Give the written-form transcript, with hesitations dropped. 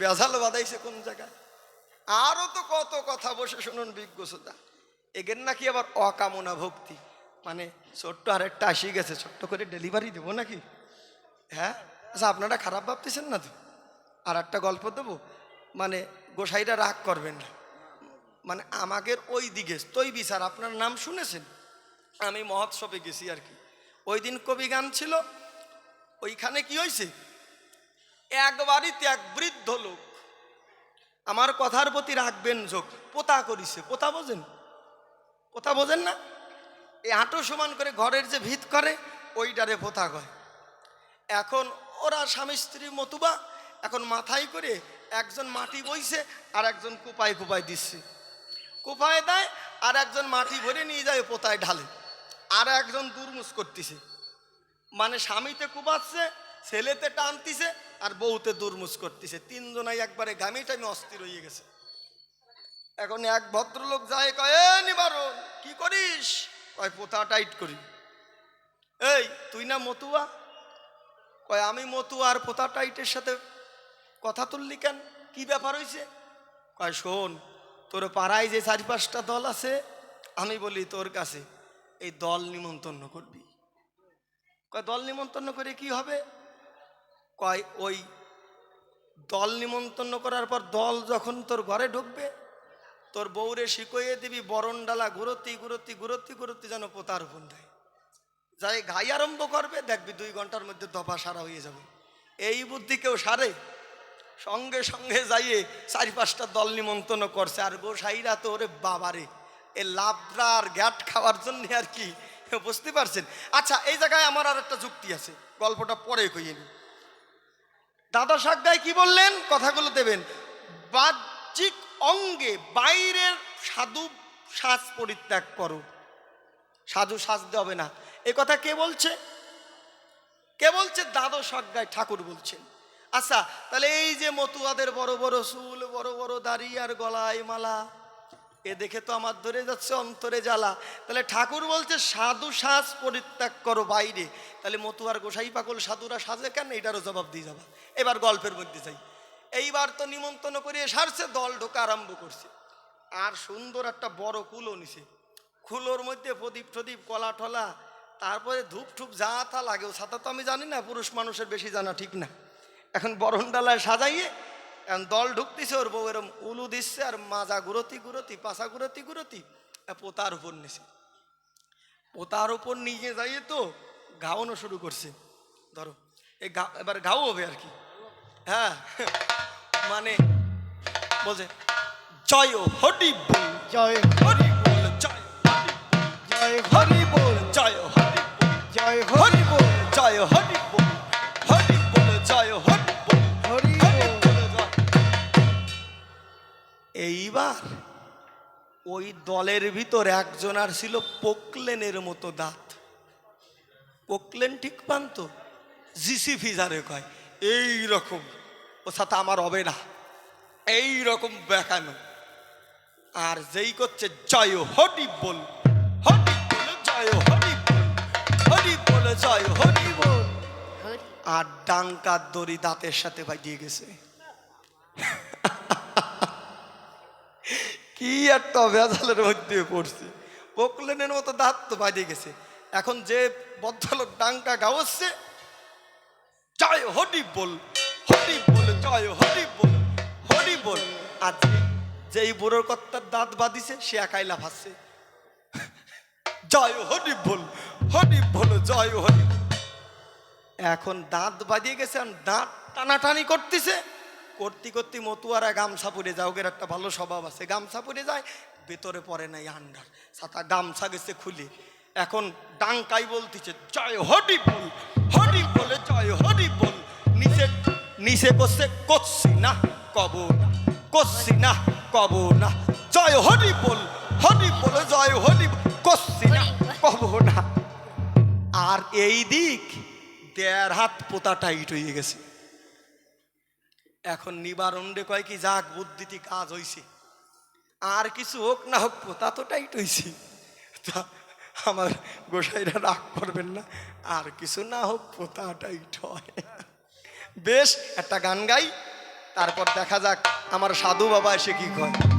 বেজাল বাদাইছে কোন জায়গায়। আরো তো কত কথা বসে শুনুন বিজ্ঞ শ্রোতা। এগের নাকি আবার অকামনা ভক্তি, মানে ছোট্ট আরেকটা আসি গেছে, ছোট্ট করে ডেলিভারি দেবো নাকি? হ্যাঁ, আচ্ছা আপনারা খারাপ ভাবতেছেন না তো? আর একটা গল্প দেবো, মানে গোসাইরা রাগ করবেন না, মানে আমাদের ওই দিকে তৈ বিচার, আপনার নাম শুনেছেন? আমি মহোৎসবে গেছি আর কি, ওই দিন কবি গান ছিল। ওইখানে কি হয়েছে, এক বাড়িতে এক বৃদ্ধ লোক, আমার কথার প্রতি রাখবেন যোগ, পোতা করিছে। পোতা বোঝেন? পোতা বোঝেন না? এই হাঁটু সমান করে ঘরের যে ভিত করে ওইটারে পোতা কয়। এখন ওরা স্বামী স্ত্রী মতুবা, এখন মাথায় করে একজন মাটি বইছে আর একজন কুপায় কুপায় দিচ্ছে, কুপায় দেয় আর একজন মাটি ভরে নিয়ে যায় পোতায় ঢালে, আর একজন দুরমুস করতেছে, মানে স্বামীতে কুপাচ্ছে, ছেলেতে টানতিছে আর বউতে দুরমুস করতেছে, তিনজনাই একবারে গামি টাইমে অস্থির হয়ে গেছে। এখন এক ভদ্রলোক যায়, কয় এ নিবারণ কি করিস? কয় পোতা টাইট করি। এই তুই না মতুয়া? কয় আমি মতুয়া, আর পোতা টাইটের সাথে কথা তুললি কেন, কি ব্যাপার হয়েছে? কয় শোন, তোর পাড়ায় যে 4-5টা দল আছে, আমি বলি তোর কাছে এই দল নিমন্ত্রণ করবি। কয় দল নিমন্ত্রণ করে কি হবে? কয় ওই দল নিমন্ত্রণ করার পর দল যখন তোর ঘরে ঢুকবে, তোর বউরে শিকইয়ে দিবি বরণ ডালা গুরতি গুরতি গুরতি গুরতি যেন পোতার উপর দেয়, যাই ঘাই আরম্ভ করবে দেখবি 2 ঘন্টার মধ্যে দফা সারা হয়ে যাবে। এই বুদ্ধি কেউ সারে? সঙ্গে সঙ্গে যাইয়ে 4-5টা দল নিমন্ত্রণ করছে, আর গোসাইরা তো ওরে বাবারে এ লাভরা আর গ্যাট খাওয়ার জন্য আর কি, বুঝতে পারছেন? আচ্ছা এই জায়গায় আমার আর একটা যুক্তি আছে, গল্পটা পরে কইয়ে নি। দাদা সাজ্ঞায় কি বললেন, কথাগুলো দেবেন। বাহ্যিক অঙ্গে বাইরের সাধু সাজ পরিত্যাগ করো, সাধু সাজতে হবে না। এ কথা কে বলছে? কে বলছে? দাদা সাজ্ঞায় ঠাকুর বলছেন। আচ্ছা তাহলে এই যে মতুয়াদের বড় বড় চুল, বড় বড় দাড়ি আর গলায় মালা, এ দেখে তো আমার ধরে যাচ্ছে অন্তরে জ্বালা। তাহলে ঠাকুর বলছে সাধু সাজ পরিত্যাগ করো বাইরে, তাহলে মতুয়ার গোসাই পাগল সাধুরা সাজে কেন? এটারও জবাব দিয়ে যাবা। এবার গল্পের মধ্যে যাই। এইবার তো নিমন্ত্রণ করিয়ে সারছে, দল ঢোকা আরম্ভ করছে, আর সুন্দর একটা বড় কুলো নিছে, কুলোর মধ্যে প্রদীপ টদীপ কলা টলা, তারপরে ধূপ ঠুপ যা তা লাগেও, সাথে তো আমি জানি না, পুরুষ মানুষের বেশি জানা ঠিক না। এখন বরণডালায় সাজাইয়ে এখন দল ঢুকতেছে, ওর বউ এরম উলু দিচ্ছে আর মাজা গুরতি গুরতি পাশা গুরতি গুরতি পোতার উপর নিছে। পোতার উপর নিয়ে যাইয়ে তো গাওয়ানো শুরু করছে। ধরো এই এবার গাও হবে আর কি। হ্যাঁ মানে বলছে জয় হরি বল, জয় হরি বল, জয় জয় হরি বল, জয় হরি বল, জয় হরি বল, জয় হরি বল, হরি বল, জয় হরি বল, হরি হরি বল। বল, জয়। এইবার ওই দলের ভিতর একজনার ছিল পোকলেনের মতো দাঁত। পোকলেন ঠিক পান তো? জিসি ফিজারে কয় এই রকম, ও সাথে আমার হবে না, এই রকম বেকানো। আর যেই করছে জয় হরি বল, হরি বল, জয় হরি বল, হরি বল, জয় হরি বল, আর ডাঙ্কার দড়ি দাঁতের সাথে বাজিয়ে গেছে। কি একটা ভেজালের মধ্যে পড়ছে, পোকলেনের মতো দাঁত তো বাজিয়ে গেছে। এখন যে ভদ্রলোক ডাঙ্কা গাওয়াচ্ছে জয় হরি বল, হরি বল, জয় হরি বল, হরি বল, আর যেই বুড়োর কর্তার দাঁত বাঁধিছে সে একাই লাফাচ্ছে জয় হরি বল, হরি বল, জয় হরি। এখন দাঁত বাঁধিয়ে গেছে, দাঁত টানাটানি করতেছে, করতে করতে মতুয়ারা গামছা পরে যায়, ওদের একটা ভালো স্বভাব আছে, গামছা পরে যায়, ভেতরে পড়ে নাই আন্ডার, সাথা গামছা গেছে খুলে। এখন ডাঙ্কাই বলতেছে জয় হরি বল, হরি বলে জয় হরি বল, নিচে নিচে করছে করছি না কব না, করছি না কব না, জয় হরি বল, হরি বলে জয় হরি, করছি না কব না। আর এই দিক 1.5 হাত পোতা টাইট হয়ে গেছে। এখন নিবারণে কয় কি যাক বুদ্ধিটি কাজ হইছে, আর কিছু হোক না হোক পোতা তো টাইট হইছে। আমার গোসাইরা রাগ করবেন না, আর কিছু না হোক পোতাটাই ঠয়। বেশ, একটা গান গাই, তারপর দেখা যাক আমার সাধু বাবা এসে কি কয়।